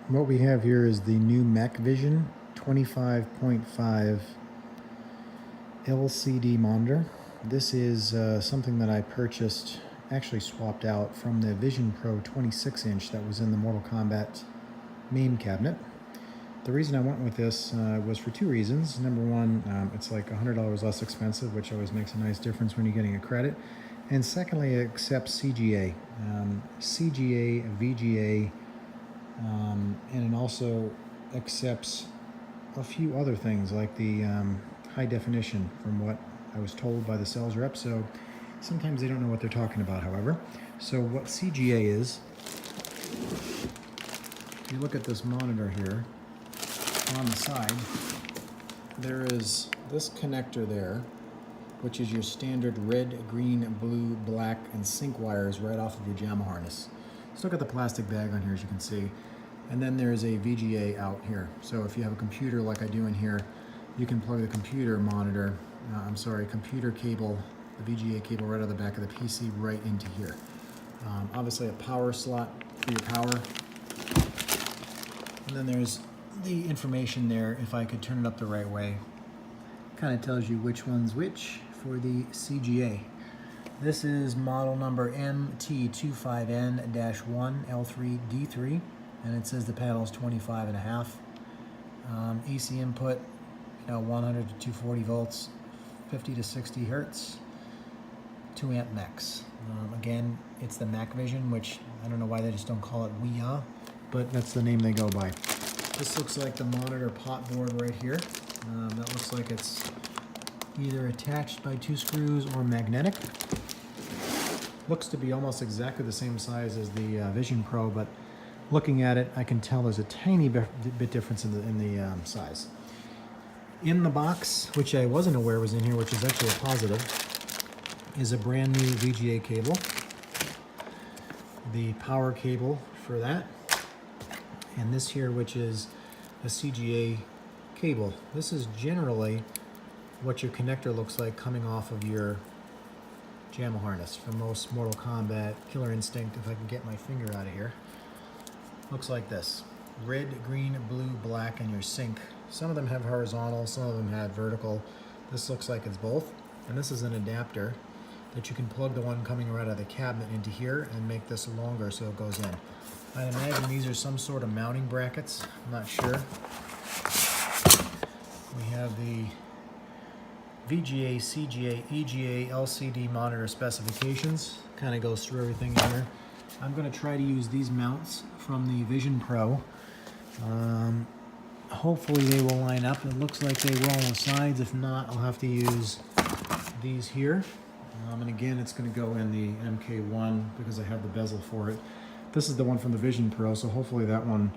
What we have here is the new Makvision 25.5 LCD monitor. This is something that I purchased, actually swapped out from the Vision Pro 26-inch that was in the Mortal Kombat main cabinet. The reason I went with this was for two reasons. Number one, it's like $100 less expensive, which always makes a nice difference when you're getting a credit. And secondly, it accepts CGA, CGA, VGA, and it also accepts a few other things like the high definition from what I was told by the sales rep. So sometimes they don't know what they're talking about, however. So what CGA is, if you look at this monitor here, on the side, there is this connector there, which is your standard red, green, blue, black, and sync wires right off of your JAMA harness. Let's look at the plastic bag on here, as you can see. And then there's a VGA out here. So if you have a computer like I do in here, you can plug the computer computer cable, the VGA cable right out of the back of the PC right into here. Obviously a power slot for your power. And then there's the information there, if I could turn it up the right way. Kind of tells you which one's which for the CGA. This is model number MT25N-1L3D3, and it says the panel is 25.5. AC input, 100 to 240 volts, 50 to 60 hertz, 2 amp max. Again, it's the Makvision, which I don't know why they just don't call it Ouya, but that's the name they go by. This looks like the monitor pot board right here. That looks like it's either attached by 2 screws or magnetic. Looks to be almost exactly the same size as the Vision Pro, but looking at it, I can tell there's a tiny bit difference in the size. In the box, which I wasn't aware was in here, which is actually a positive, is a brand new VGA cable. The power cable for that. And this here, which is a CGA cable. This is generally what your connector looks like coming off of your JAMA harness for most Mortal Kombat, Killer Instinct, if I can get my finger out of here. Looks like this. Red, green, blue, black, and your sync. Some of them have horizontal, some of them have vertical. This looks like it's both. And this is an adapter that you can plug the one coming right out of the cabinet into here and make this longer so it goes in. I imagine these are some sort of mounting brackets. I'm not sure. We have the VGA, CGA, EGA, LCD monitor specifications. Kind of goes through everything in here. I'm going to try to use these mounts from the Vision Pro. Hopefully they will line up. It looks like they will on the sides. If not, I'll have to use these here. And again, it's going to go in the MK1 because I have the bezel for it. This is the one from the Vision Pro, so hopefully that one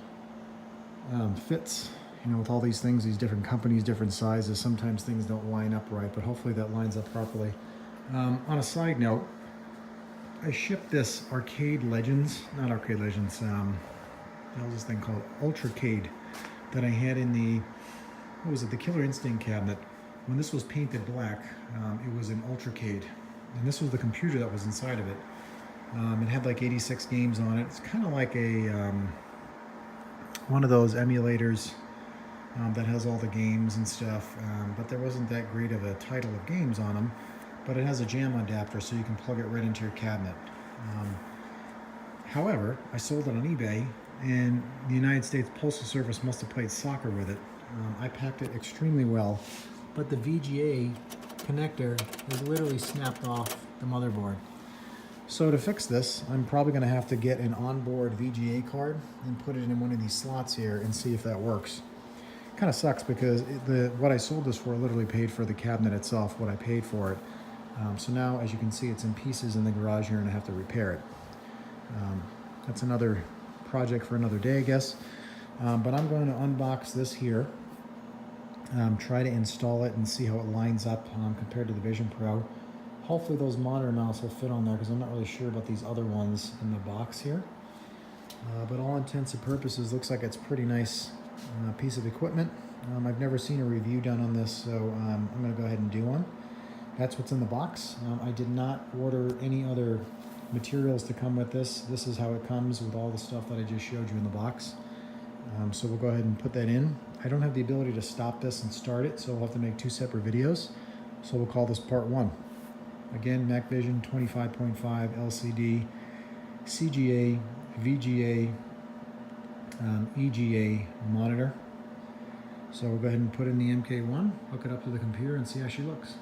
fits. With all these things, these different companies, different sizes, sometimes things don't line up right, but hopefully that lines up properly. On a side note, I shipped this not Arcade Legends, what was this thing called? Ultracade, that I had in the, the Killer Instinct cabinet. When this was painted black, it was an Ultracade, and this was the computer that was inside of it. It had like 86 games on it. It's kind of like a one of those emulators that has all the games and stuff, but there wasn't that great of a title of games on them. But it has a JAMA adapter, so you can plug it right into your cabinet. However, I sold it on eBay, and the United States Postal Service must have played soccer with it. I packed it extremely well, but the VGA connector is literally snapped off the motherboard. So to fix this, I'm probably going to have to get an onboard VGA card and put it in one of these slots here and see if that works. Kind of sucks because what I sold this for literally paid for the cabinet itself, what I paid for it. So now, as you can see, it's in pieces in the garage here and I have to repair it. That's another project for another day, I guess. But I'm going to unbox this here, try to install it and see how it lines up compared to the Vision Pro. Hopefully those monitor mounts will fit on there because I'm not really sure about these other ones in the box here. But all intents and purposes, looks like it's a pretty nice piece of equipment. I've never seen a review done on this, so I'm going to go ahead and do one. That's what's in the box. I did not order any other materials to come with this. This is how it comes with all the stuff that I just showed you in the box. So we'll go ahead and put that in. I don't have the ability to stop this and start it, so we'll have to make 2 separate videos. So we'll call this part 1. Again, Makvision 25.5 LCD, CGA, VGA, EGA monitor. So we'll go ahead and put in the MK1, hook it up to the computer, and see how she looks.